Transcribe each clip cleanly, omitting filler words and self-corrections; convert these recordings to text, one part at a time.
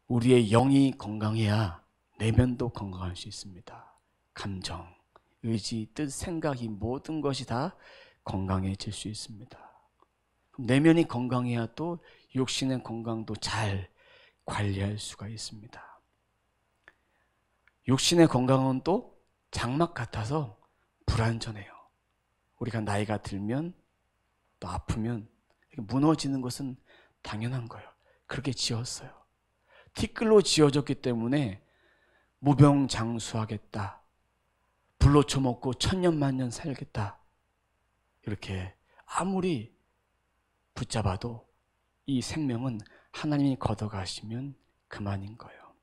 우리의 영이 건강해야 내면도 건강할 수 있습니다. 감정, 의지, 뜻, 생각이 모든 것이 다 건강해질 수 있습니다. 내면이 건강해야 또 육신의 건강도 잘 관리할 수가 있습니다. 육신의 건강은 또 장막 같아서 불완전해요. 우리가 나이가 들면 또 아프면 무너지는 것은 당연한 거예요. 그렇게 지었어요. 티끌로 지어졌기 때문에 무병장수하겠다, 불로 처먹고 천년만년 살겠다, 이렇게 아무리 붙잡아도 이 생명은 하나님이 걷어가시면 그만인 거예요.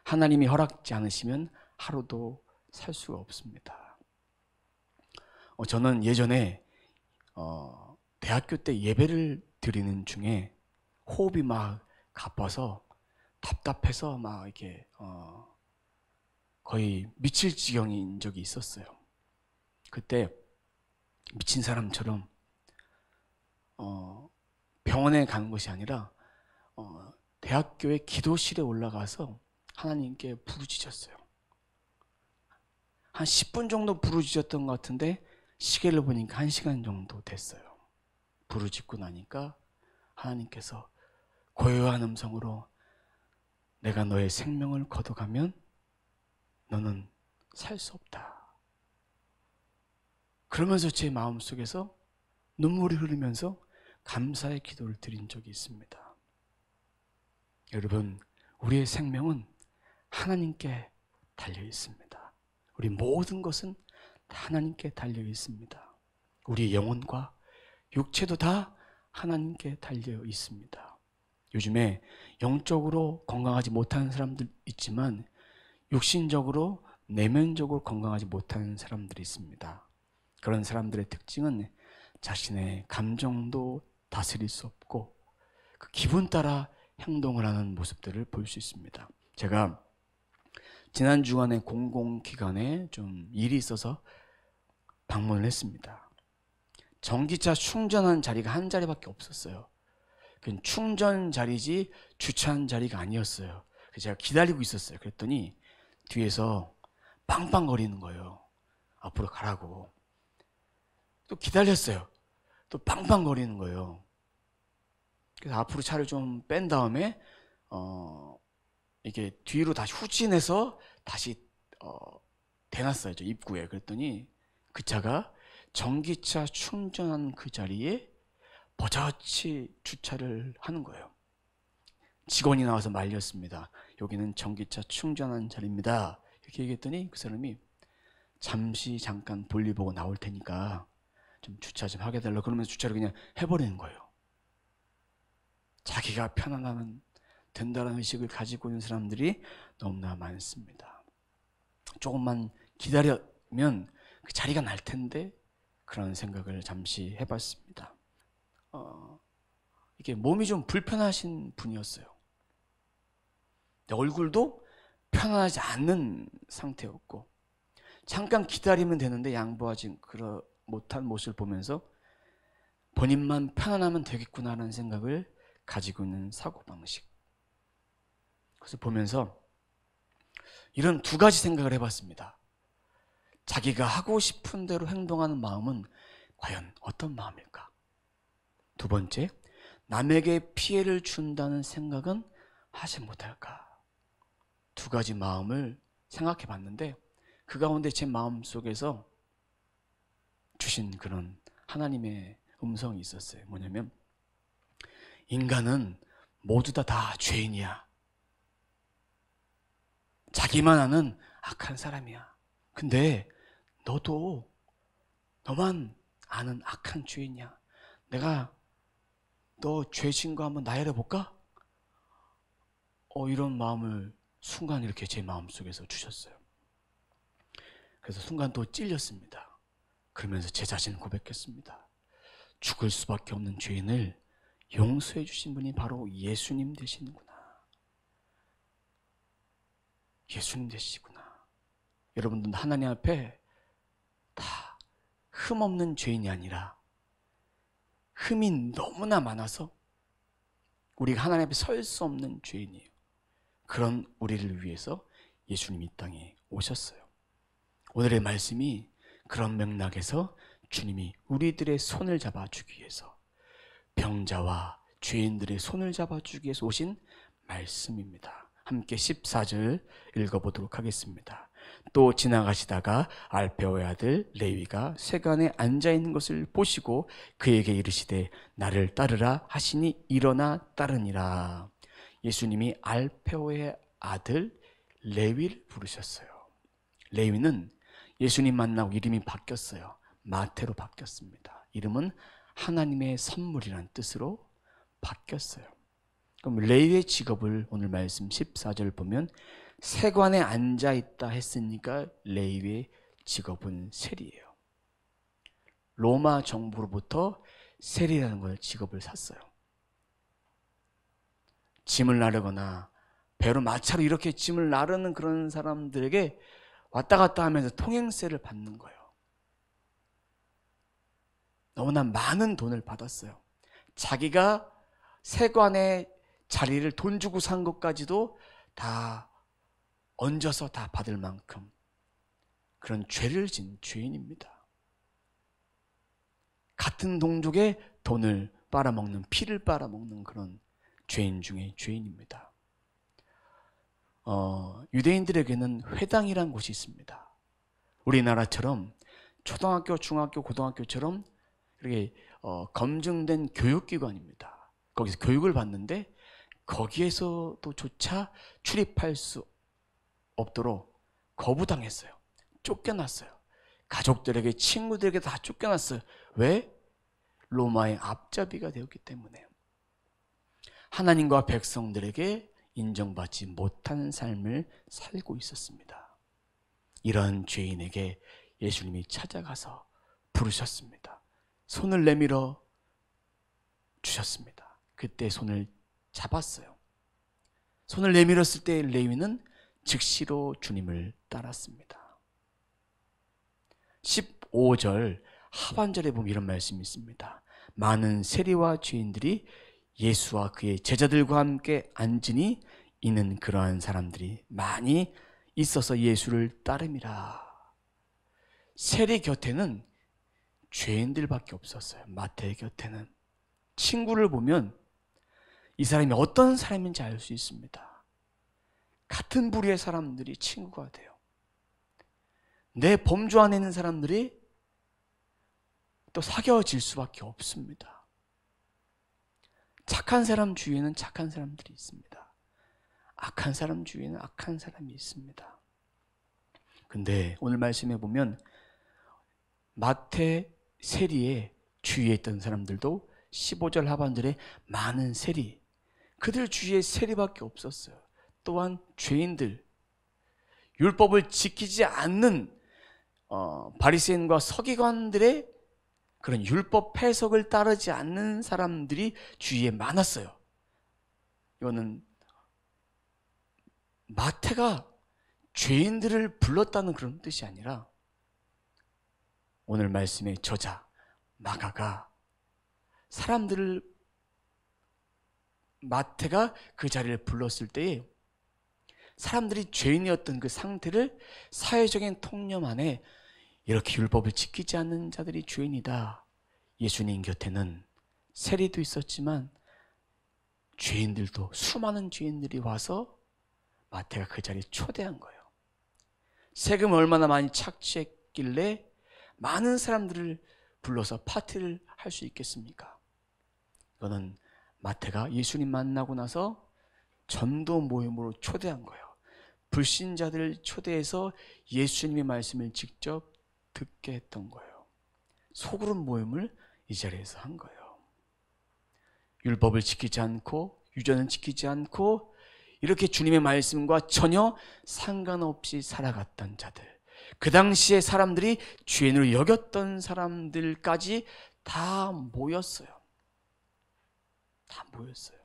하나님이 허락지 않으시면 하루도 살 수가 없습니다. 저는 예전에 대학교 때 예배를 드리는 중에 호흡이 막 가빠서 답답해서 막 이렇게 거의 미칠 지경인 적이 있었어요. 그때 미친 사람처럼 병원에 가는 것이 아니라 대학교의 기도실에 올라가서 하나님께 부르짖었어요. 한 10분 정도 부르짖었던 것 같은데 시계를 보니까 1시간 정도 됐어요. 부르짖고 나니까 하나님께서 고요한 음성으로 내가 너의 생명을 걷어가면 너는 살 수 없다. 그러면서 제 마음속에서 눈물이 흐르면서 감사의 기도를 드린 적이 있습니다. 여러분, 우리의 생명은 하나님께 달려 있습니다. 우리 모든 것은 하나님께 달려 있습니다. 우리의 영혼과 육체도 다 하나님께 달려 있습니다. 요즘에 영적으로 건강하지 못한 사람들 있지만 육신적으로 내면적으로 건강하지 못한 사람들이 있습니다. 그런 사람들의 특징은 자신의 감정도 다스릴 수 없고 그 기분 따라 행동을 하는 모습들을 볼 수 있습니다. 제가 지난 주간에 공공기관에 좀 일이 있어서 방문을 했습니다. 전기차 충전한 자리가 한 자리밖에 없었어요. 그건 충전 자리지 주차한 자리가 아니었어요. 그래서 제가 기다리고 있었어요. 그랬더니 뒤에서 빵빵거리는 거예요. 앞으로 가라고. 또 기다렸어요. 또 빵빵거리는 거예요. 그래서 앞으로 차를 좀 뺀 다음에 이게 뒤로 다시 후진해서 다시 대놨어요. 저 입구에. 그랬더니 그 차가 전기차 충전한 그 자리에 버젓이 주차를 하는 거예요. 직원이 나와서 말렸습니다. 여기는 전기차 충전한 자리입니다. 이렇게 얘기했더니 그 사람이 잠깐 볼일 보고 나올 테니까 좀 주차 좀 하게 해달라고 그러면서 주차를 그냥 해버리는 거예요. 자기가 편안하면 된다는 의식을 가지고 있는 사람들이 너무나 많습니다. 조금만 기다리면 그 자리가 날 텐데 그런 생각을 잠시 해봤습니다. 이게 몸이 좀 불편하신 분이었어요. 얼굴도 편안하지 않는 상태였고 잠깐 기다리면 되는데 양보하지 못한 모습을 보면서 본인만 편안하면 되겠구나라는 생각을 가지고 있는 사고방식. 그래서 보면서 이런 두 가지 생각을 해봤습니다. 자기가 하고 싶은 대로 행동하는 마음은 과연 어떤 마음일까? 두 번째, 남에게 피해를 준다는 생각은 하지 못할까? 두 가지 마음을 생각해 봤는데 그 가운데 제 마음 속에서 주신 그런 하나님의 음성이 있었어요. 뭐냐면 인간은 모두 다 죄인이야. 자기만 아는 악한 사람이야. 근데 너만 아는 악한 죄인이야. 내가 너 죄진 거 한번 나열해 볼까? 이런 마음을 순간 이렇게 제 마음속에서 주셨어요. 그래서 순간 또 찔렸습니다. 그러면서 제 자신을 고백했습니다. 죽을 수밖에 없는 죄인을 용서해 주신 분이 바로 예수님 되시는구나. 예수님 되시구나. 여러분들 하나님 앞에 다 흠없는 죄인이 아니라 흠이 너무나 많아서 우리가 하나님 앞에 설 수 없는 죄인이에요. 그런 우리를 위해서 예수님이 이 땅에 오셨어요. 오늘의 말씀이 그런 맥락에서 주님이 우리들의 손을 잡아주기 위해서, 병자와 죄인들의 손을 잡아주기 위해서 오신 말씀입니다. 함께 14절 읽어보도록 하겠습니다. 또 지나가시다가 알페오의 아들 레위가 세관에 앉아있는 것을 보시고 그에게 이르시되 나를 따르라 하시니 일어나 따르니라. 예수님이 알페오의 아들 레위를 부르셨어요. 레위는 예수님 만나고 이름이 바뀌었어요. 마태로 바뀌었습니다. 이름은 하나님의 선물이라는 뜻으로 바뀌었어요. 그럼 레위의 직업을 오늘 말씀 14절 보면 세관에 앉아있다 했으니까 레위의 직업은 세리예요. 로마 정부로부터 세리라는 걸 직업을 샀어요. 짐을 나르거나 배로 마차로 이렇게 짐을 나르는 그런 사람들에게 왔다 갔다 하면서 통행세를 받는 거예요. 너무나 많은 돈을 받았어요. 자기가 세관의 자리를 돈 주고 산 것까지도 다 얹어서 다 받을 만큼 그런 죄를 진 죄인입니다. 같은 동족의 돈을 빨아먹는, 피를 빨아먹는 그런 죄인 중에 죄인입니다. 유대인들에게는 회당이란 곳이 있습니다. 우리나라처럼 초등학교, 중학교, 고등학교처럼 이렇게 검증된 교육기관입니다. 거기서 교육을 받는데 거기에서도조차 출입할 수 없도록 거부당했어요. 쫓겨났어요. 가족들에게, 친구들에게 다 쫓겨났어요. 왜? 로마의 앞잡이가 되었기 때문에. 하나님과 백성들에게 인정받지 못한 삶을 살고 있었습니다. 이런 죄인에게 예수님이 찾아가서 부르셨습니다. 손을 내밀어 주셨습니다. 그때 손을 잡았어요. 손을 내밀었을 때 레위는 즉시로 주님을 따랐습니다. 15절 하반절에 보면 이런 말씀이 있습니다. 많은 세리와 죄인들이 예수와 그의 제자들과 함께 앉으니 이는 그러한 사람들이 많이 있어서 예수를 따름이라. 세리 곁에는 죄인들밖에 없었어요. 마태의 곁에는. 친구를 보면 이 사람이 어떤 사람인지 알 수 있습니다. 같은 부류의 사람들이 친구가 돼요. 내 범주 안에 있는 사람들이 또 사귀어질 수밖에 없습니다. 착한 사람 주위에는 착한 사람들이 있습니다. 악한 사람 주위에는 악한 사람이 있습니다. 근데 오늘 말씀해 보면 마태 세리의 주위에 있던 사람들도 15절 하반절에 많은 세리, 그들 주위에 세리밖에 없었어요. 또한 죄인들, 율법을 지키지 않는 바리새인과 서기관들의 그런 율법 해석을 따르지 않는 사람들이 주위에 많았어요. 이거는 마태가 죄인들을 불렀다는 그런 뜻이 아니라 오늘 말씀의 저자 마가가 사람들을, 마태가 그 자리를 불렀을 때에 사람들이 죄인이었던 그 상태를 사회적인 통념 안에 이렇게 율법을 지키지 않는 자들이 죄인이다. 예수님 곁에는 세리도 있었지만 죄인들도, 수많은 죄인들이 와서 마태가 그 자리에 초대한 거예요. 세금을 얼마나 많이 착취했길래 많은 사람들을 불러서 파티를 할 수 있겠습니까? 이거는 마태가 예수님 만나고 나서 전도 모임으로 초대한 거예요. 불신자들을 초대해서 예수님의 말씀을 직접 듣게 했던 거예요. 소그룹 모임을 이 자리에서 한 거예요. 율법을 지키지 않고 유전을 지키지 않고 이렇게 주님의 말씀과 전혀 상관없이 살아갔던 자들, 그 당시에 사람들이 죄인으로 여겼던 사람들까지 다 모였어요. 다 모였어요.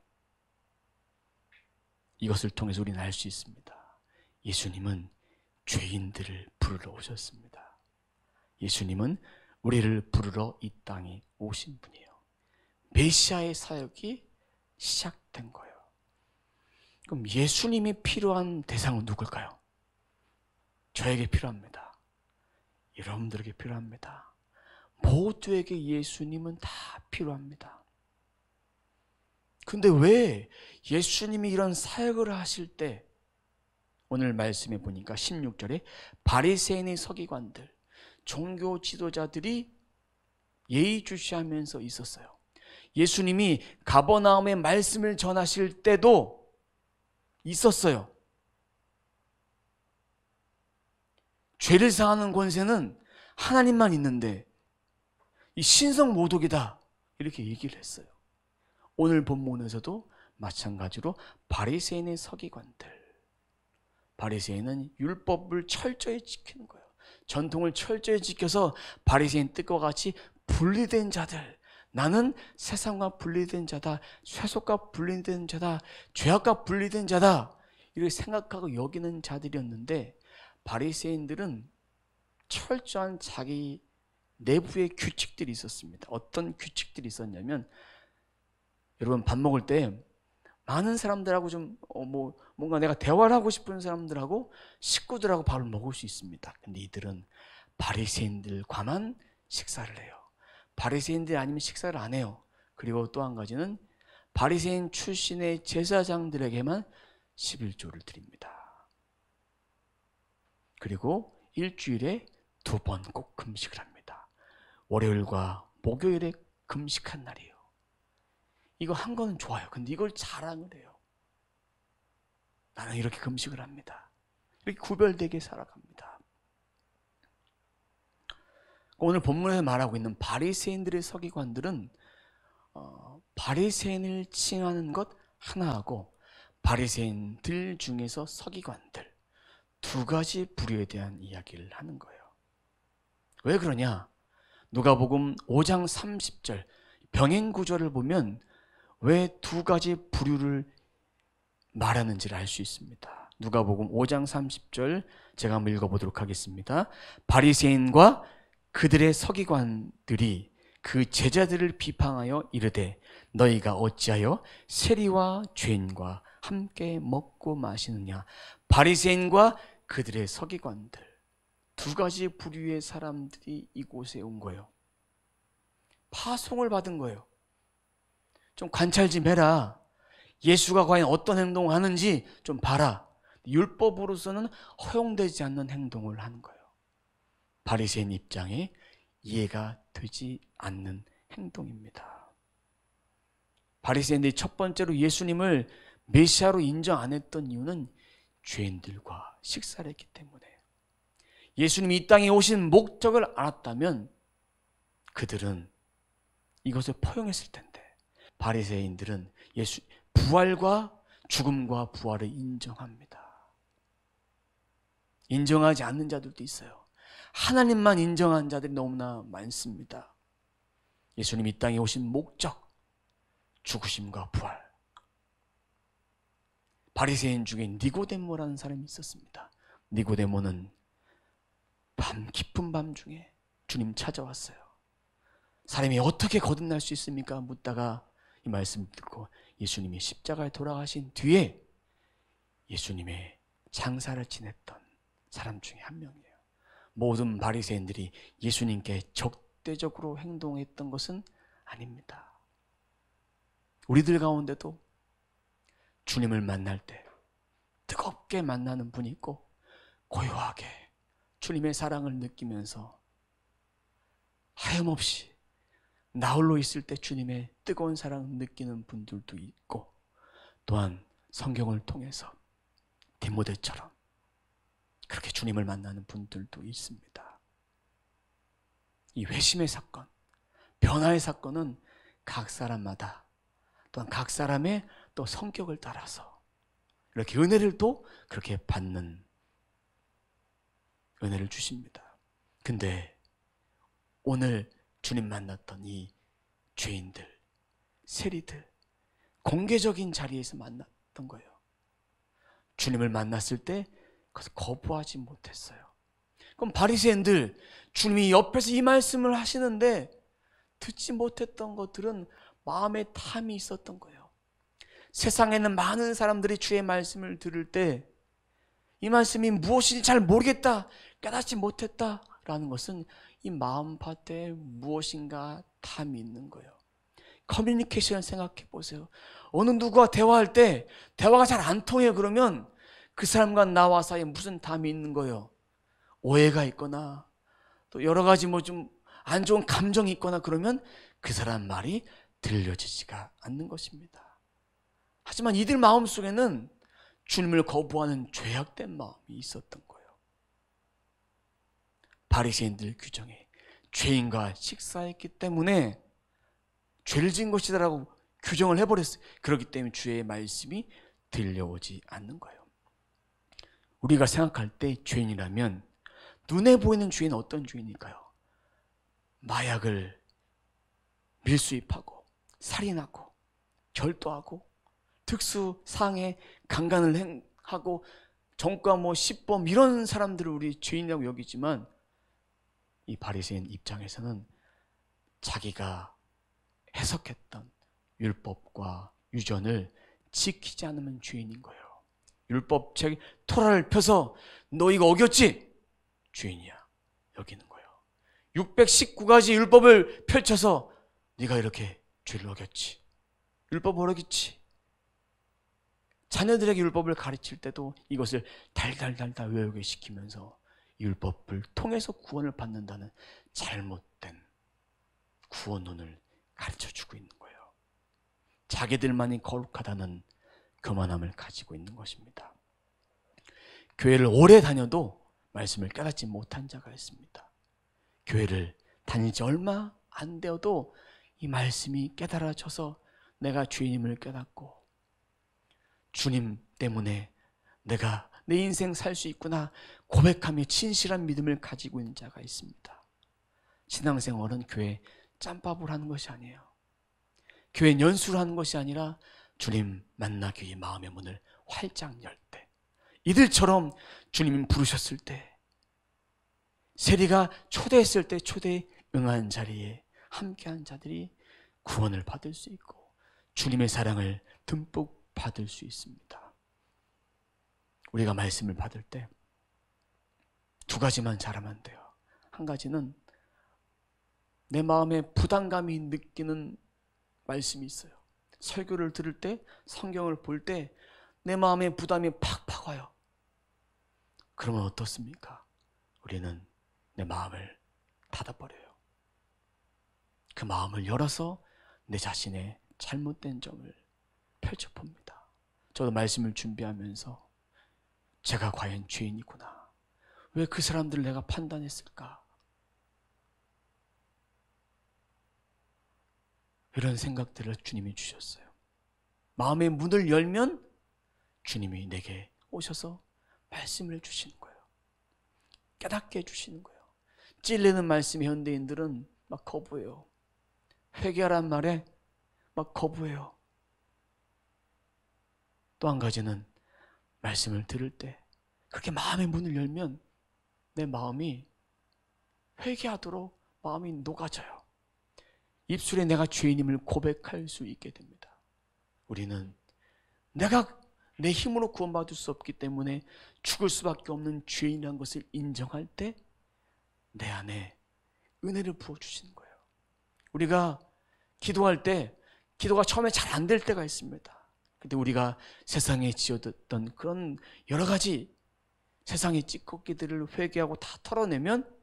이것을 통해서 우리는 알 수 있습니다. 예수님은 죄인들을 부르러 오셨습니다. 예수님은 우리를 부르러 이 땅에 오신 분이에요. 메시아의 사역이 시작된 거예요. 그럼 예수님이 필요한 대상은 누굴까요? 저에게 필요합니다. 여러분들에게 필요합니다. 모두에게 예수님은 다 필요합니다. 근데 왜 예수님이 이런 사역을 하실 때 오늘 말씀해 보니까 16절에 바리새인의 서기관들, 종교 지도자들이 예의주시하면서 있었어요. 예수님이 가버나움의 말씀을 전하실 때도 있었어요. 죄를 사하는 권세는 하나님만 있는데 이 신성 모독이다 이렇게 얘기를 했어요. 오늘 본문에서도 마찬가지로 바리새인의 서기관들, 바리새인은 율법을 철저히 지키는 거예요. 전통을 철저히 지켜서 바리새인 뜻과 같이 분리된 자들, 나는 세상과 분리된 자다, 세속과 분리된 자다, 죄악과 분리된 자다 이렇게 생각하고 여기는 자들이었는데, 바리새인들은 철저한 자기 내부의 규칙들이 있었습니다. 어떤 규칙들이 있었냐면, 여러분 밥 먹을 때 많은 사람들하고 좀 뭔가 내가 대화를 하고 싶은 사람들하고 식구들하고 밥을 먹을 수 있습니다. 근데 이들은 바리새인들과만 식사를 해요. 바리새인들 아니면 식사를 안 해요. 그리고 또 한 가지는 바리새인 출신의 제사장들에게만 11조를 드립니다. 그리고 일주일에 2번 꼭 금식을 합니다. 월요일과 목요일에 금식한 날이에요. 이거 한 거는 좋아요. 근데 이걸 자랑을 해요. 나는 이렇게 금식을 합니다. 이렇게 구별되게 살아갑니다. 오늘 본문에서 말하고 있는 바리새인들의 서기관들은 바리새인을 칭하는 것 하나하고 바리새인들 중에서 서기관들 2가지 부류에 대한 이야기를 하는 거예요. 왜 그러냐? 누가복음 5장 30절 병행 구절을 보면 왜 2가지 부류를 말하는지를 알 수 있습니다. 누가복음 5장 30절 제가 한번 읽어보도록 하겠습니다. 바리새인과 그들의 서기관들이 그 제자들을 비방하여 이르되 너희가 어찌하여 세리와 죄인과 함께 먹고 마시느냐. 바리새인과 그들의 서기관들 2가지 부류의 사람들이 이곳에 온 거예요. 파송을 받은 거예요. 좀 관찰 좀 해라. 예수가 과연 어떤 행동을 하는지 좀 봐라. 율법으로서는 허용되지 않는 행동을 하는 거예요. 바리새인 입장에 이해가 되지 않는 행동입니다. 바리새인들이 첫 번째로 예수님을 메시아로 인정 안 했던 이유는 죄인들과 식사를 했기 때문에, 예수님이 이 땅에 오신 목적을 알았다면 그들은 이것을 포용했을 텐데, 바리새인들은 예수 부활과 죽음과 부활을 인정합니다. 인정하지 않는 자들도 있어요. 하나님만 인정한 자들이 너무나 많습니다. 예수님이 이 땅에 오신 목적, 죽으심과 부활. 바리새인 중에 니고데모라는 사람이 있었습니다. 니고데모는 깊은 밤 중에 주님 찾아왔어요. 사람이 어떻게 거듭날 수 있습니까? 묻다가 이 말씀 듣고 예수님이 십자가에 돌아가신 뒤에 예수님의 장사를 지냈던 사람 중에 한 명이에요. 모든 바리새인들이 예수님께 적대적으로 행동했던 것은 아닙니다. 우리들 가운데도 주님을 만날 때 뜨겁게 만나는 분이 있고, 고요하게 주님의 사랑을 느끼면서 하염없이 나홀로 있을 때 주님의 뜨거운 사랑을 느끼는 분들도 있고, 또한 성경을 통해서 디모데처럼 그렇게 주님을 만나는 분들도 있습니다. 이 회심의 사건, 변화의 사건은 각 사람마다 또한 각 사람의 또 성격을 따라서 이렇게 은혜를 또 그렇게 받는 은혜를 주십니다. 근데 오늘 주님 만났던 이 죄인들, 세리들, 공개적인 자리에서 만났던 거예요. 주님을 만났을 때 그것을 거부하지 못했어요. 그럼 바리새인들, 주님이 옆에서 이 말씀을 하시는데 듣지 못했던 것들은 마음에 탐이 있었던 거예요. 세상에는 많은 사람들이 주의 말씀을 들을 때 이 말씀이 무엇인지 잘 모르겠다, 깨닫지 못했다라는 것은 이 마음밭에 무엇인가 담이 있는 거예요. 커뮤니케이션을 생각해 보세요. 어느 누구와 대화할 때 대화가 잘 안 통해요. 그러면 그 사람과 나와 사이에 무슨 담이 있는 거예요? 오해가 있거나 또 여러 가지 뭐 좀 안 좋은 감정이 있거나 그러면 그 사람 말이 들려지지가 않는 것입니다. 하지만 이들 마음속에는 주님을 거부하는 죄악된 마음이 있었던 거예요. 바리새인들 규정에 죄인과 식사했기 때문에 죄를 지은 것이다라고 규정을 해버렸어요. 그렇기 때문에 주의 말씀이 들려오지 않는 거예요. 우리가 생각할 때 죄인이라면 눈에 보이는 죄인은 어떤 죄인일까요? 마약을 밀수입하고 살인하고 절도하고 특수상해 강간을 하고 정과 시범 이런 사람들을 우리 죄인이라고 여기지만 이 바리새인 입장에서는 자기가 해석했던 율법과 유전을 지키지 않으면 죄인인 거예요. 율법책 토라를 펴서 너 이거 어겼지? 죄인이야 여기는 거예요. 619가지 율법을 펼쳐서 네가 이렇게 죄를 어겼지, 율법을 어겼지. 자녀들에게 율법을 가르칠 때도 이것을 달달달달 외우게 시키면서 율법을 통해서 구원을 받는다는 잘못된 구원론을 가르쳐주고 있는 거예요. 자기들만이 거룩하다는 교만함을 가지고 있는 것입니다. 교회를 오래 다녀도 말씀을 깨닫지 못한 자가 있습니다. 교회를 다닌 지 얼마 안 되어도 이 말씀이 깨달아져서 내가 주님을 깨닫고 주님 때문에 내가 내 인생 살 수 있구나 고백하며 진실한 믿음을 가지고 있는 자가 있습니다. 신앙생활은 교회 짬밥을 하는 것이 아니에요. 교회 연수를 하는 것이 아니라 주님 만나기 위해 마음의 문을 활짝 열 때, 이들처럼 주님이 부르셨을 때, 세리가 초대했을 때 초대에 응한 자리에 함께한 자들이 구원을 받을 수 있고 주님의 사랑을 듬뿍 받을 수 있습니다. 우리가 말씀을 받을 때 두 가지만 잘하면 돼요. 한 가지는 내 마음에 부담감이 느끼는 말씀이 있어요. 설교를 들을 때, 성경을 볼 때 내 마음에 부담이 팍팍 와요. 그러면 어떻습니까? 우리는 내 마음을 닫아버려요. 그 마음을 열어서 내 자신의 잘못된 점을 펼쳐봅니다. 저도 말씀을 준비하면서 제가 과연 죄인이구나, 왜 그 사람들을 내가 판단했을까, 이런 생각들을 주님이 주셨어요. 마음의 문을 열면 주님이 내게 오셔서 말씀을 주시는 거예요. 깨닫게 해주시는 거예요. 찔리는 말씀의 현대인들은 막 거부해요. 회개하란 말에 막 거부해요. 또 한 가지는 말씀을 들을 때 그렇게 마음의 문을 열면 내 마음이 회개하도록 마음이 녹아져요. 입술에 내가 죄인임을 고백할 수 있게 됩니다. 우리는 내가 내 힘으로 구원받을 수 없기 때문에 죽을 수밖에 없는 죄인이라는 것을 인정할 때 내 안에 은혜를 부어주시는 거예요. 우리가 기도할 때 기도가 처음에 잘 안 될 때가 있습니다. 근데 우리가 세상에 지어뒀던 그런 여러 가지 세상의 찌꺼기들을 회개하고 다 털어내면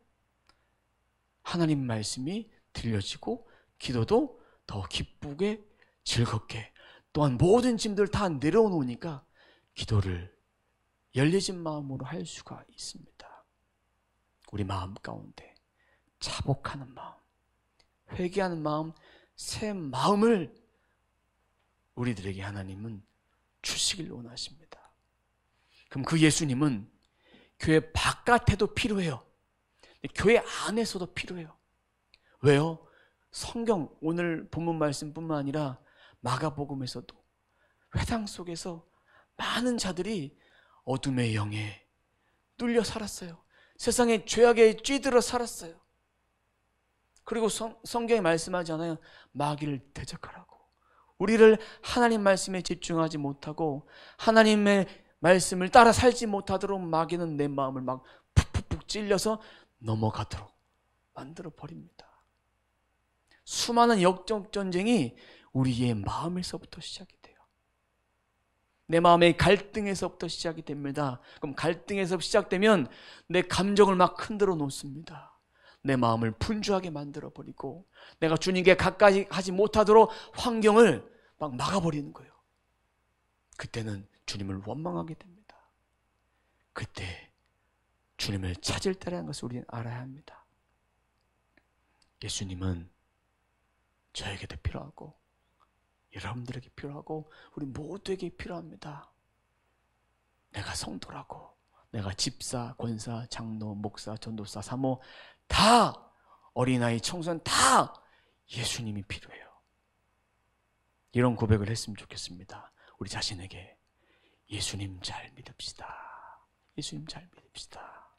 하나님 말씀이 들려지고 기도도 더 기쁘게 즐겁게, 또한 모든 짐들 다 내려놓으니까 기도를 열려진 마음으로 할 수가 있습니다. 우리 마음 가운데 자복하는 마음, 회개하는 마음, 새 마음을 우리들에게 하나님은 주시길 원하십니다. 그럼 그 예수님은 교회 바깥에도 필요해요. 교회 안에서도 필요해요. 왜요? 성경 오늘 본문 말씀뿐만 아니라 마가복음에서도 회당 속에서 많은 자들이 어둠의 영에 뚫려 살았어요. 세상에 죄악에 찌들어 살았어요. 그리고 성경에 말씀하지 않아요? 마귀를 대적하라고. 우리를 하나님 말씀에 집중하지 못하고 하나님의 말씀을 따라 살지 못하도록 마귀는 내 마음을 막 푹푹푹 찔려서 넘어가도록 만들어 버립니다. 수많은 영적 전쟁이 우리의 마음에서부터 시작이 돼요. 내 마음의 갈등에서부터 시작이 됩니다. 그럼 갈등에서 시작되면 내 감정을 막 흔들어 놓습니다. 내 마음을 분주하게 만들어 버리고 내가 주님께 가까이 하지 못하도록 환경을 막 막아버리는 거예요. 그때는 주님을 원망하게 됩니다. 그때 주님을 찾을 때라는 것을 우리는 알아야 합니다. 예수님은 저에게도 필요하고 여러분들에게 필요하고 우리 모두에게 필요합니다. 내가 성도라고, 내가 집사, 권사, 장로, 목사, 전도사, 사모 다, 어린아이, 청소년 다 예수님이 필요해요. 이런 고백을 했으면 좋겠습니다. 우리 자신에게 예수님 잘 믿읍시다. 예수님 잘 믿읍시다.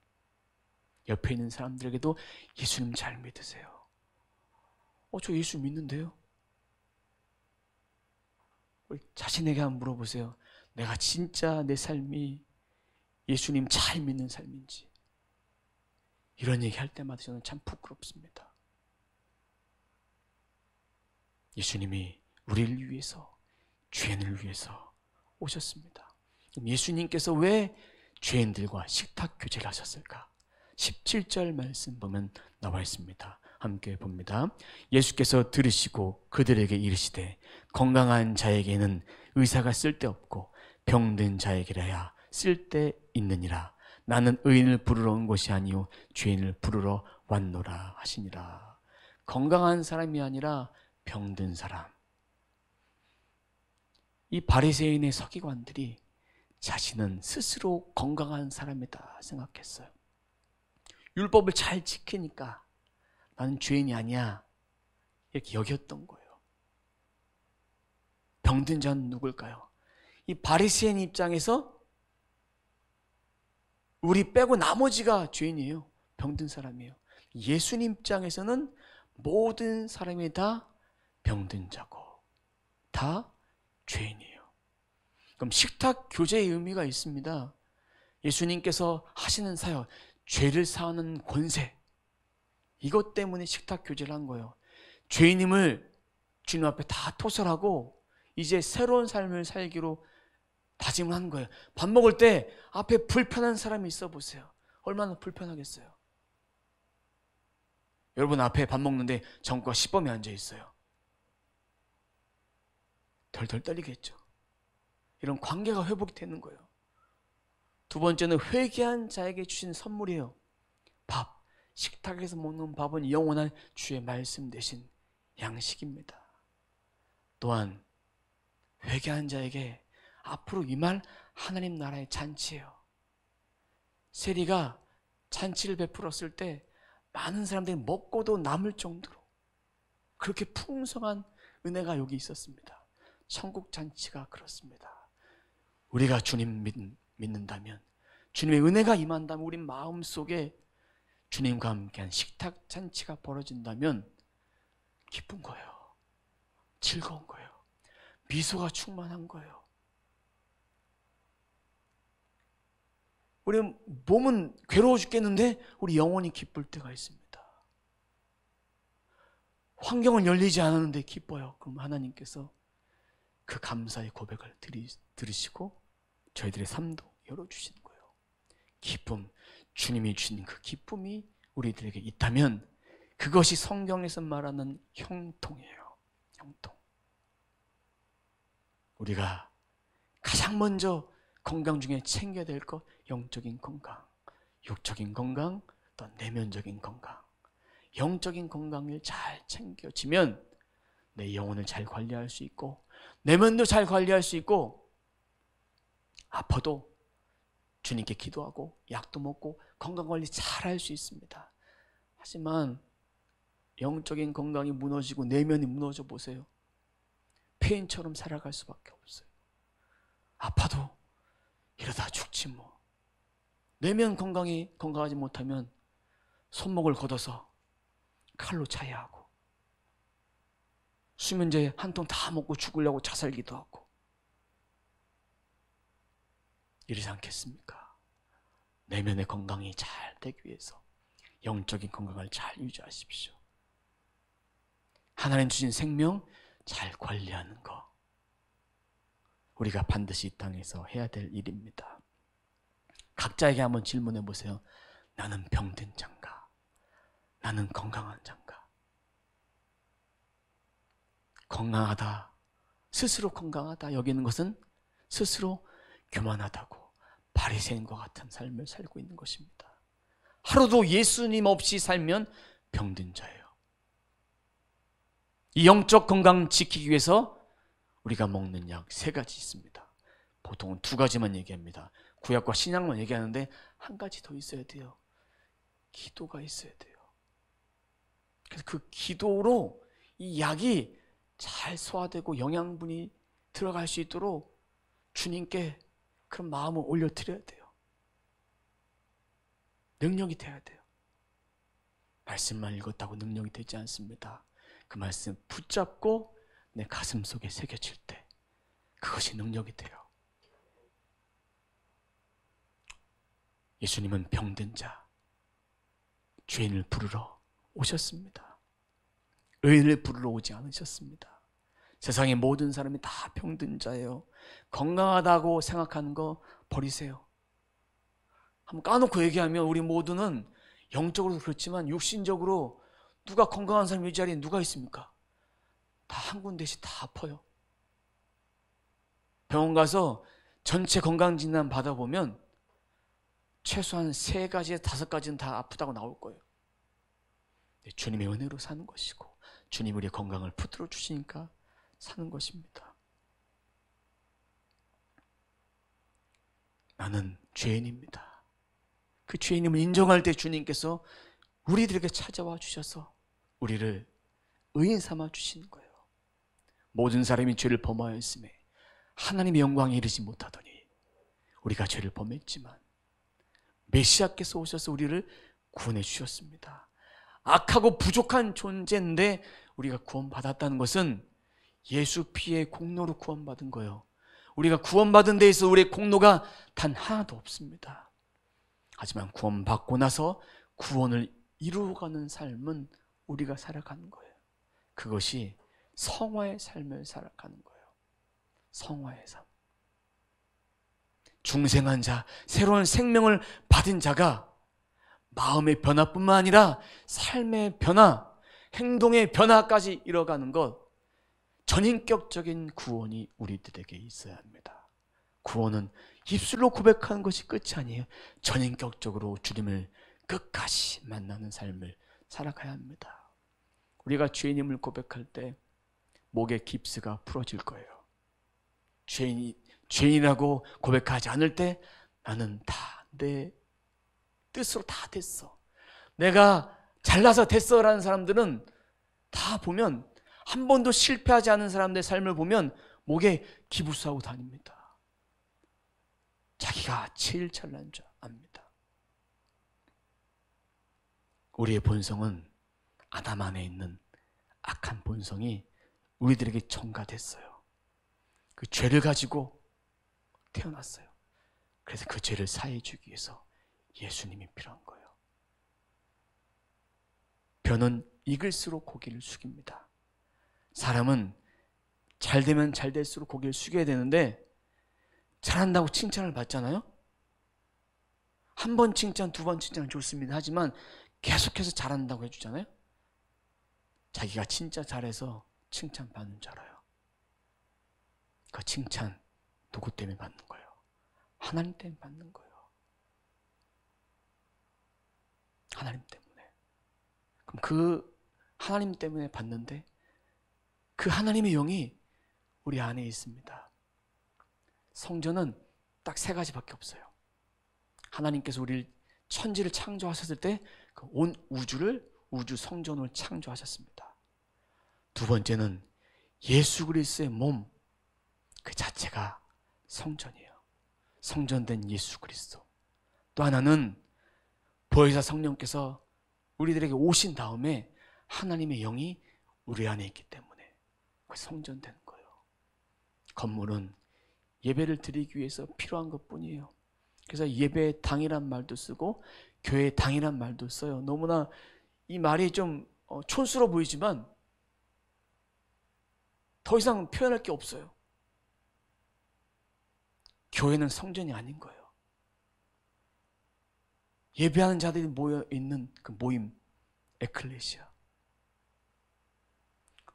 옆에 있는 사람들에게도 예수님 잘 믿으세요. 저 예수 믿는데요? 우리 자신에게 한번 물어보세요. 내가 진짜 내 삶이 예수님 잘 믿는 삶인지. 이런 얘기 할 때마다 저는 참 부끄럽습니다. 예수님이 우리를 위해서, 죄인을 위해서 오셨습니다. 그럼 예수님께서 왜 죄인들과 식탁 교제를 하셨을까? 17절 말씀 보면 나와 있습니다. 함께 봅니다. 예수께서 들으시고 그들에게 이르시되 건강한 자에게는 의사가 쓸데없고 병든 자에게라야 쓸데있느니라. 나는 의인을 부르러 온 것이 아니요 죄인을 부르러 왔노라 하시니라. 건강한 사람이 아니라 병든 사람. 이 바리새인의 서기관들이 자신은 스스로 건강한 사람이다 생각했어요. 율법을 잘 지키니까 나는 죄인이 아니야 이렇게 여겼던 거예요. 병든 자는 누굴까요? 이 바리새인 입장에서 우리 빼고 나머지가 죄인이에요. 병든 사람이에요. 예수님 입장에서는 모든 사람이 다 병든 자고 다 죄인이에요. 그럼 식탁 교제의 의미가 있습니다. 예수님께서 하시는 사역, 죄를 사하는 권세, 이것 때문에 식탁 교제를 한 거예요. 죄인임을 주님 앞에 다 토설하고 이제 새로운 삶을 살기로 다짐을 한 거예요. 밥 먹을 때 앞에 불편한 사람이 있어 보세요. 얼마나 불편하겠어요. 여러분 앞에 밥 먹는데 전과 시범이 앉아 있어요. 덜덜 떨리겠죠. 이런 관계가 회복이 되는 거예요. 두 번째는 회개한 자에게 주신 선물이에요. 밥. 식탁에서 먹는 밥은 영원한 주의 말씀 대신 양식입니다. 또한 회개한 자에게 앞으로 임할 하나님 나라의 잔치예요. 세리가 잔치를 베풀었을 때 많은 사람들이 먹고도 남을 정도로 그렇게 풍성한 은혜가 여기 있었습니다. 천국 잔치가 그렇습니다. 우리가 주님 믿는다면, 주님의 은혜가 임한다면 우리 마음속에 주님과 함께한 식탁 잔치가 벌어진다면 기쁜 거예요. 즐거운 거예요. 미소가 충만한 거예요. 우리 몸은 괴로워 죽겠는데 우리 영혼이 기쁠 때가 있습니다. 환경은 열리지 않았는데 기뻐요. 그럼 하나님께서 그 감사의 고백을 들으시고 저희들의 삶도 열어주시는 거예요. 기쁨, 주님이 주신 그 기쁨이 우리들에게 있다면 그것이 성경에서 말하는 형통이에요. 형통. 우리가 가장 먼저 건강 중에 챙겨야 될 것, 영적인 건강, 육적인 건강, 또 내면적인 건강. 영적인 건강을 잘 챙겨지면 내 영혼을 잘 관리할 수 있고 내면도 잘 관리할 수 있고 아파도 주님께 기도하고 약도 먹고 건강관리 잘 할 수 있습니다. 하지만 영적인 건강이 무너지고 내면이 무너져 보세요. 폐인처럼 살아갈 수밖에 없어요. 아파도 이러다 죽지 뭐. 내면 건강이 건강하지 못하면 손목을 걷어서 칼로 차야 하고 수면제 한 통 다 먹고 죽으려고 자살기도 하고. 이러지 않겠습니까? 내면의 건강이 잘 되기 위해서 영적인 건강을 잘 유지하십시오. 하나님 주신 생명 잘 관리하는 거, 우리가 반드시 이 땅에서 해야 될 일입니다. 각자에게 한번 질문해 보세요. 나는 병든 자인가? 나는 건강한 자인가? 건강하다, 스스로 건강하다 여기는 것은 스스로 교만하다고 바리새인과 같은 삶을 살고 있는 것입니다. 하루도 예수님 없이 살면 병든 자예요. 이 영적 건강 지키기 위해서 우리가 먹는 약 3가지 있습니다. 보통은 2가지만 얘기합니다. 구약과 신약만 얘기하는데 한 가지 더 있어야 돼요. 기도가 있어야 돼요. 그래서 그 기도로 이 약이 잘 소화되고 영양분이 들어갈 수 있도록 주님께 그런 마음을 올려드려야 돼요. 능력이 돼야 돼요. 말씀만 읽었다고 능력이 되지 않습니다. 그 말씀 붙잡고 내 가슴 속에 새겨질 때 그것이 능력이 돼요. 예수님은 병든 자, 죄인을 부르러 오셨습니다. 의인을 부르러 오지 않으셨습니다. 세상의 모든 사람이 다 병든 자예요. 건강하다고 생각하는 거 버리세요. 한번 까놓고 얘기하면 우리 모두는 영적으로도 그렇지만 육신적으로 누가 건강한 사람 이 자리에 누가 있습니까? 다 한 군데씩 다 아파요. 병원 가서 전체 건강진단 받아보면 최소한 3가지에서 5가지는 다 아프다고 나올 거예요. 주님의 은혜로 사는 것이고 주님 우리의 건강을 붙들어 주시니까 사는 것입니다. 나는 죄인입니다. 그 죄인임을 인정할 때 주님께서 우리들에게 찾아와 주셔서 우리를 의인 삼아 주시는 거예요. 모든 사람이 죄를 범하였음에 하나님의 영광에 이르지 못하더니 우리가 죄를 범했지만 메시아께서 오셔서 우리를 구원해 주셨습니다. 악하고 부족한 존재인데 우리가 구원받았다는 것은 예수 피의 공로로 구원받은 거예요. 우리가 구원받은 데에서 우리의 공로가 단 하나도 없습니다. 하지만 구원받고 나서 구원을 이루어가는 삶은 우리가 살아가는 거예요. 그것이 성화의 삶을 살아가는 거예요. 성화의 삶. 중생한 자, 새로운 생명을 받은 자가 마음의 변화뿐만 아니라 삶의 변화, 행동의 변화까지 이뤄가는 것, 전인격적인 구원이 우리들에게 있어야 합니다. 구원은 입술로 고백하는 것이 끝이 아니에요. 전인격적으로 주님을 끝까지 만나는 삶을 살아가야 합니다. 우리가 죄인임을 고백할 때 목의 깁스가 풀어질 거예요. 죄인이라고 고백하지 않을 때 나는 다 내 뜻으로 다 됐어, 내가 잘나서 됐어 라는 사람들은 다 보면, 한 번도 실패하지 않은 사람들의 삶을 보면 목에 기부스하고 다닙니다. 자기가 제일 잘난 줄 압니다. 우리의 본성은 아담 안에 있는 악한 본성이 우리들에게 전가됐어요. 그 죄를 가지고 태어났어요. 그래서 그 죄를 사해 주기 위해서 예수님이 필요한 거예요. 벼는 익을수록 고개를 숙입니다. 사람은 잘 되면 잘 될수록 고개를 숙여야 되는데, 잘한다고 칭찬을 받잖아요. 한 번 칭찬, 2번 칭찬 좋습니다. 하지만 계속해서 잘한다고 해주잖아요. 자기가 진짜 잘해서 칭찬받는 줄 알아요. 그 칭찬 누구 때문에 받는 거예요? 하나님 때문에 받는 거예요. 하나님 때문에. 그럼 그 하나님 때문에 받는데 그 하나님의 영이 우리 안에 있습니다. 성전은 딱 3가지밖에 없어요. 하나님께서 우리를 천지를 창조하셨을 때 그 온 우주를 우주 성전으로 창조하셨습니다. 2번째는 예수 그리스도의 몸 그 자체가 성전이에요. 성전된 예수 그리스도. 또 하나는 보혜사 성령께서 우리들에게 오신 다음에 하나님의 영이 우리 안에 있기 때문에 그 성전 되는 거예요. 건물은 예배를 드리기 위해서 필요한 것뿐이에요. 그래서 예배 당이란 말도 쓰고 교회 당이란 말도 써요. 너무나 이 말이 좀 촌스러워 보이지만 더 이상 표현할 게 없어요. 교회는 성전이 아닌 거예요. 예배하는 자들이 모여 있는 그 모임, 에클레시아.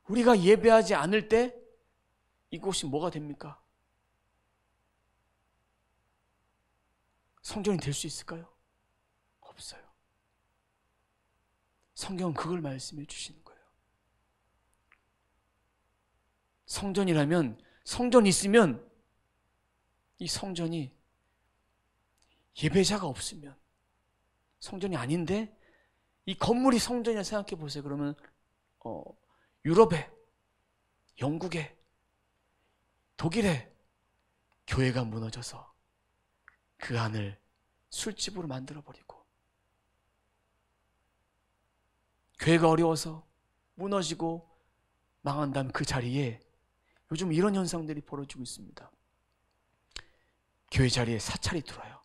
우리가 예배하지 않을 때 이곳이 뭐가 됩니까? 성전이 될 수 있을까요? 없어요. 성경은 그걸 말씀해 주시는 거예요. 성전이라면, 성전이 있으면 이 성전이 예배자가 없으면 성전이 아닌데 이 건물이 성전이라 생각해 보세요. 그러면 유럽에, 영국에, 독일에 교회가 무너져서 그 안을 술집으로 만들어버리고 교회가 어려워서 무너지고 망한 다음 그 자리에 요즘 이런 현상들이 벌어지고 있습니다. 교회 자리에 사찰이 들어와요.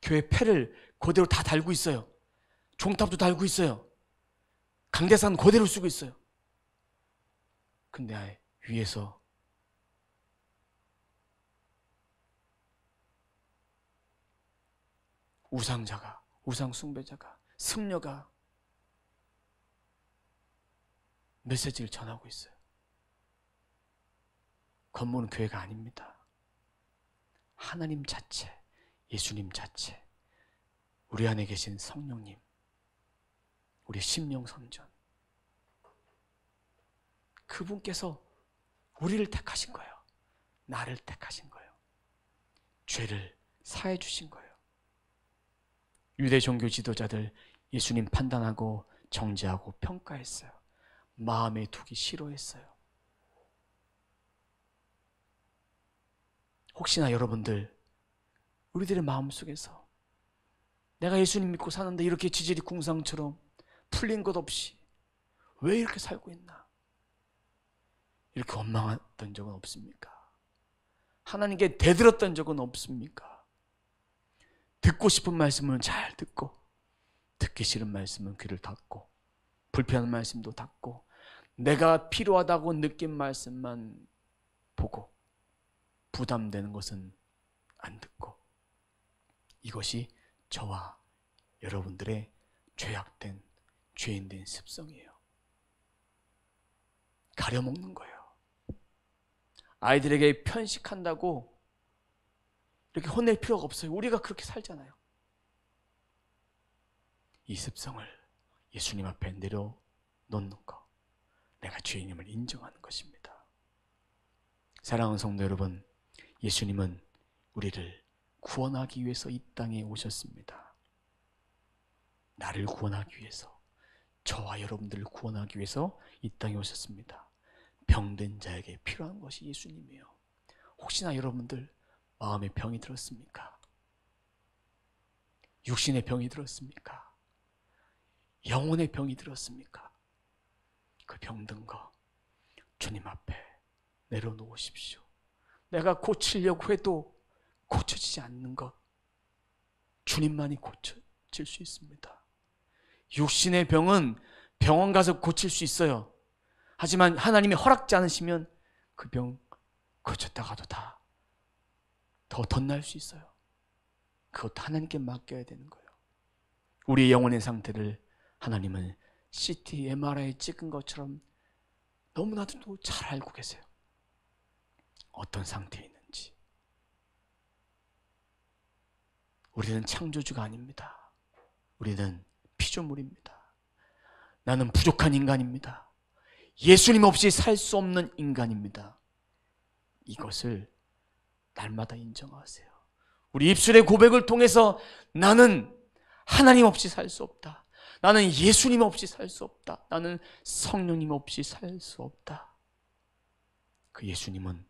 교회 패를 그대로 다 달고 있어요. 종탑도 달고 있어요. 강대상 그대로 쓰고 있어요. 근데 위에서 우상자가, 우상 숭배자가, 승려가 메시지를 전하고 있어요. 건물은 교회가 아닙니다. 하나님 자체, 예수님 자체, 우리 안에 계신 성령님, 우리 심령 성전, 그분께서 우리를 택하신 거예요. 나를 택하신 거예요. 죄를 사해 주신 거예요. 유대 종교 지도자들 예수님 판단하고 정죄하고 평가했어요. 마음에 두기 싫어했어요. 혹시나 여러분들, 우리들의 마음속에서 내가 예수님 믿고 사는데 이렇게 지질이 궁상처럼 풀린 것 없이 왜 이렇게 살고 있나? 이렇게 원망했던 적은 없습니까? 하나님께 대들었던 적은 없습니까? 듣고 싶은 말씀은 잘 듣고 듣기 싫은 말씀은 귀를 닫고 불편한 말씀도 닫고 내가 필요하다고 느낀 말씀만 보고 부담되는 것은 안 듣고, 이것이 저와 여러분들의 죄악된 죄인된 습성이에요. 가려먹는 거예요. 아이들에게 편식한다고 이렇게 혼낼 필요가 없어요. 우리가 그렇게 살잖아요. 이 습성을 예수님 앞에 내려놓는 것, 내가 죄인임을 인정하는 것입니다. 사랑하는 성도 여러분, 예수님은 우리를 구원하기 위해서 이 땅에 오셨습니다. 나를 구원하기 위해서, 저와 여러분들을 구원하기 위해서 이 땅에 오셨습니다. 병든 자에게 필요한 것이 예수님이에요. 혹시나 여러분들 마음에 병이 들었습니까? 육신의 병이 들었습니까? 영혼의 병이 들었습니까? 그 병든 거 주님 앞에 내려놓으십시오. 내가 고치려고 해도 고쳐지지 않는 것, 주님만이 고쳐질 수 있습니다. 육신의 병은 병원 가서 고칠 수 있어요. 하지만 하나님이 허락지 않으시면 그 병 고쳤다가도 다 더 덧날 수 있어요. 그것도 하나님께 맡겨야 되는 거예요. 우리의 영혼의 상태를 하나님은 CT, MRI 찍은 것처럼 너무나도 잘 알고 계세요. 어떤 상태에 있는지. 우리는 창조주가 아닙니다. 우리는 피조물입니다. 나는 부족한 인간입니다. 예수님 없이 살 수 없는 인간입니다. 이것을 날마다 인정하세요. 우리 입술의 고백을 통해서 나는 하나님 없이 살 수 없다. 나는 예수님 없이 살 수 없다. 나는 성령님 없이 살 수 없다. 그 예수님은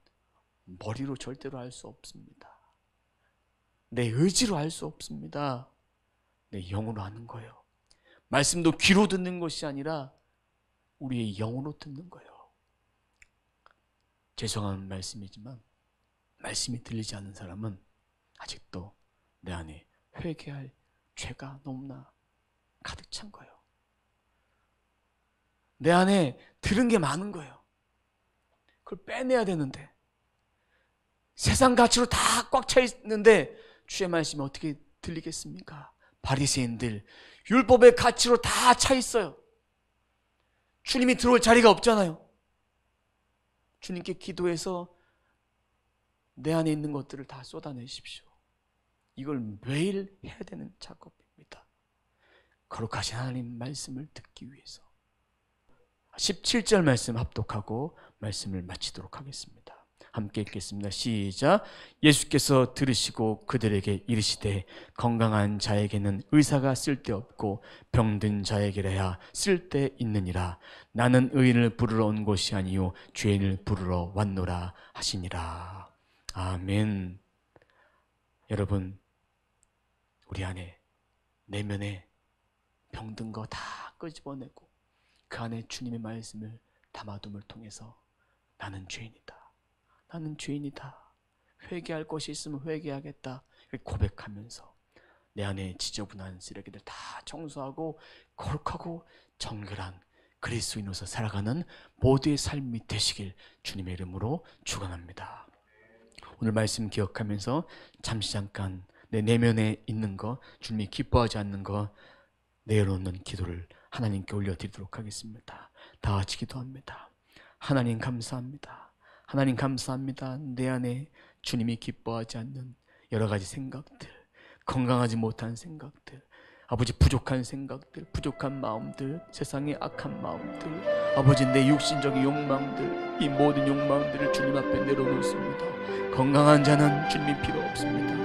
머리로 절대로 알 수 없습니다. 내 의지로 알 수 없습니다. 내 영으로 아는 거예요. 말씀도 귀로 듣는 것이 아니라 우리의 영으로 듣는 거예요. 죄송한 말씀이지만 말씀이 들리지 않는 사람은 아직도 내 안에 회개할 죄가 너무나 가득 찬 거예요. 내 안에 들은 게 많은 거예요. 그걸 빼내야 되는데, 세상 가치로 다 꽉 차 있는데 주의 말씀이 어떻게 들리겠습니까? 바리새인들 율법의 가치로 다 차 있어요. 주님이 들어올 자리가 없잖아요. 주님께 기도해서 내 안에 있는 것들을 다 쏟아내십시오. 이걸 매일 해야 되는 작업입니다. 거룩하신 하나님 말씀을 듣기 위해서. 17절 말씀 합독하고 말씀을 마치도록 하겠습니다. 함께 읽겠습니다. 시작. 예수께서 들으시고 그들에게 이르시되 건강한 자에게는 의사가 쓸데없고 병든 자에게라야 쓸데있느니라. 나는 의인을 부르러 온 것이 아니요 죄인을 부르러 왔노라 하시니라. 아멘. 여러분, 우리 안에 내면에 병든 거 다 끄집어내고 그 안에 주님의 말씀을 담아둠을 통해서 나는 죄인이다. 나는 죄인이다. 회개할 것이 있으면 회개하겠다. 고백하면서 내 안에 지저분한 쓰레기들 다 청소하고 거룩하고 정결한 그리스도인으로서 살아가는 모두의 삶이 되시길 주님의 이름으로 축원합니다. 오늘 말씀 기억하면서 잠시 잠깐 내 내면에 있는 거, 주님이 기뻐하지 않는 거 내려놓는 기도를 하나님께 올려드리도록 하겠습니다. 다 같이 기도합니다. 하나님 감사합니다. 하나님 감사합니다. 내 안에 주님이 기뻐하지 않는 여러 가지 생각들, 건강하지 못한 생각들, 아버지 부족한 생각들, 부족한 마음들, 세상의 악한 마음들, 아버지 내 육신적인 욕망들, 이 모든 욕망들을 주님 앞에 내려놓습니다. 건강한 자는 주님이 필요 없습니다.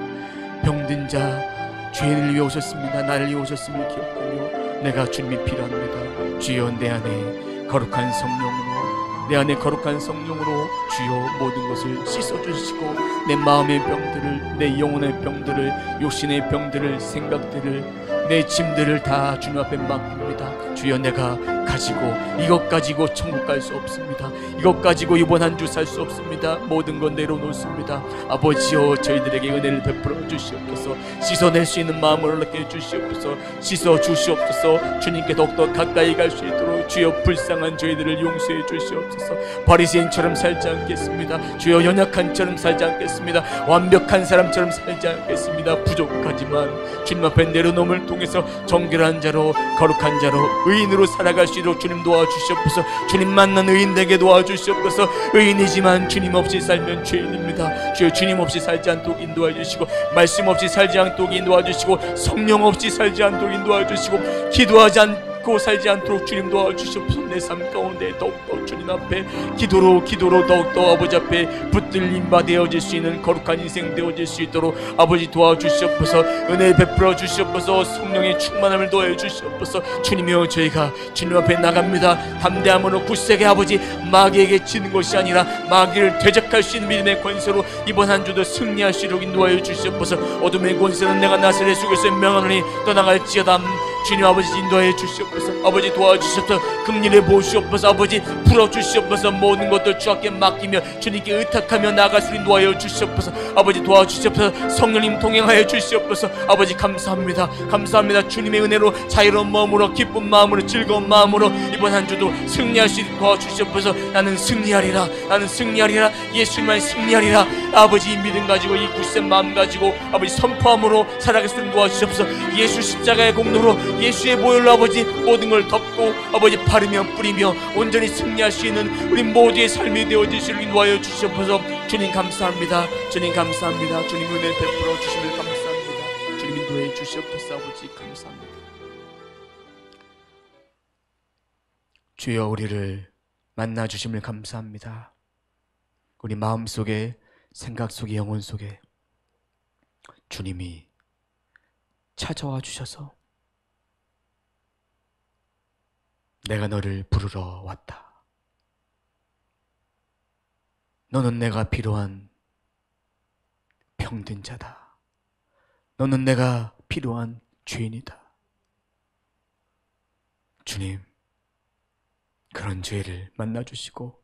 병든 자, 죄인을 위해 오셨습니다. 나를 위해 오셨음을 기억하며 내가 주님이 필요합니다. 주여 내 안에 거룩한 성령으로, 내 안에 거룩한 성령으로 주여 모든 것을 씻어주시고 내 마음의 병들을, 내 영혼의 병들을, 욕심의 병들을, 생각들을, 내 짐들을 다 주님 앞에 맡깁니다. 주여 내가 가지고 이것 가지고 천국 갈 수 없습니다. 이것 가지고 이번 한 주 살 수 없습니다. 모든 건 내려놓습니다. 아버지여 저희들에게 은혜를 베풀어 주시옵소서. 씻어낼 수 있는 마음을 얻게 해주시옵소서. 씻어 주시옵소서. 주님께 더욱더 가까이 갈 수 있도록 주여 불쌍한 저희들을 용서해 주시옵소서. 바리새인처럼 살지 않겠습니다. 주여 연약한처럼 살지 않겠습니다. 완벽한 사람처럼 살지 않겠습니다. 부족하지만 주님 앞에 내려놓음을 통해서 정결한 자로, 거룩한 자로, 의인으로 살아갈 수 있도록 주님 도와주시옵소서. 주님 만난 의인 되게 도와주시옵소서. 의인이지만 주님 없이 살면 죄인입니다. 주여 주님 없이 살지 않도록 인도해 주시고, 말씀 없이 살지 않도록 인도해 주시고, 성령 없이 살지 않도록 인도해 주시고, 기도하지 않고 살지 않도록 주님 도와주시옵소서. 내 삶 가운데 더욱더 주님 앞에 기도로 더욱더 아버지 앞에 붙들림 바 되어질 수 있는 거룩한 인생 되어질 수 있도록 아버지 도와주시옵소서. 은혜 베풀어 주시옵소서. 성령의 충만함을 더해 주시옵소서. 주님이여 저희가 주님 앞에 나갑니다. 담대함으로 굳세게 아버지 마귀에게 지는 것이 아니라 마귀를 대적할 수 있는 믿음의 권세로 이번 한 주도 승리할 수 있도록 인도하여 주시옵소서. 어둠의 권세는 내가 나사렛 예수께서 명하노니 떠나갈지어다. 주님 아버지 인도하여 주시옵소서. 아버지 도와주시옵소서. 금리를 보시옵소서. 아버지 풀어주시옵소서. 모든 것들 주께 맡기며 주님께 의탁하며 나아갈 수 인도하여 주시옵소서. 아버지 도와주시옵소서. 성령님 동행하여 주시옵소서. 아버지 감사합니다. 감사합니다. 주님의 은혜로 자유로운 마음으로, 기쁜 마음으로, 즐거운 마음으로 이번 한 주도 승리할 수 있도록 도와주시옵소서. 나는 승리하리라. 나는 승리하리라. 예수님만 승리하리라. 아버지 이 믿음 가지고, 이 굳센 마음 가지고 아버지 선포함으로 살아갈 수 있도록 도와주시옵소서. 예수 십자가의 공로로, 예수의 보혈로 아버지 모든 걸 덮고 아버지 바르며 뿌리며 온전히 승리할 수 있는 우리 모두의 삶이 되어지시길 인도하여 주시옵소서. 주님 감사합니다. 주님 감사합니다. 주님 은혜 베풀어 주시길 감사합니다. 주님 인도해 주시옵소서. 아버지 감사합니다. 주여 우리를 만나 주심을 감사합니다. 우리 마음속에, 생각 속에, 영혼 속에 주님이 찾아와 주셔서 내가 너를 부르러 왔다. 너는 내가 필요한 병든 자다. 너는 내가 필요한 죄인이다. 주님, 그런 죄를 만나주시고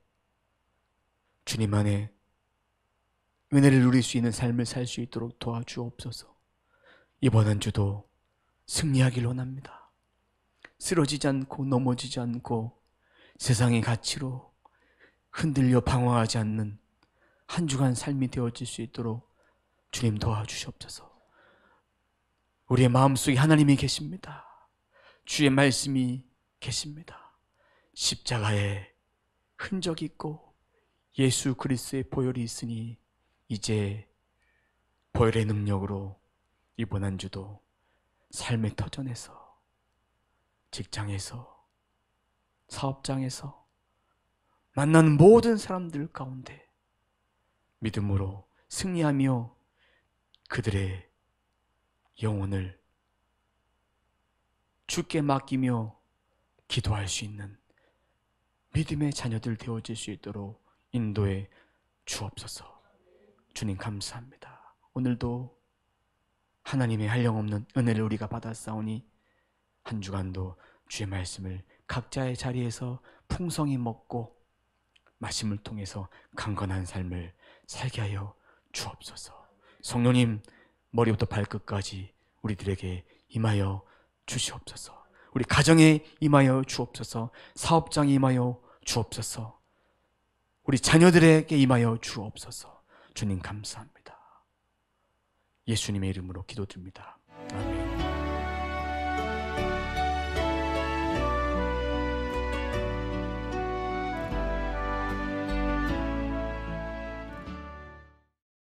주님 안에 은혜를 누릴 수 있는 삶을 살 수 있도록 도와주옵소서. 이번 한 주도 승리하길 원합니다. 쓰러지지 않고 넘어지지 않고 세상의 가치로 흔들려 방황하지 않는 한 주간 삶이 되어질 수 있도록 주님 도와주시옵소서. 우리의 마음속에 하나님이 계십니다. 주의 말씀이 계십니다. 십자가에 흔적 있고 예수 그리스도의 보혈이 있으니 이제 보혈의 능력으로 이번 한 주도 삶의 터전에서, 직장에서, 사업장에서 만나는 모든 사람들 가운데 믿음으로 승리하며 그들의 영혼을 주께 맡기며 기도할 수 있는 믿음의 자녀들 되어질 수 있도록 인도해 주옵소서. 주님 감사합니다. 오늘도 하나님의 한량없는 은혜를 우리가 받았사오니 한 주간도 주의 말씀을 각자의 자리에서 풍성히 먹고 마심을 통해서 강건한 삶을 살게 하여 주옵소서. 성령님, 머리부터 발끝까지 우리들에게 임하여 주시옵소서. 우리 가정에 임하여 주옵소서. 사업장에 임하여 주옵소서. 우리 자녀들에게 임하여 주옵소서. 주님 감사합니다. 예수님의 이름으로 기도드립니다.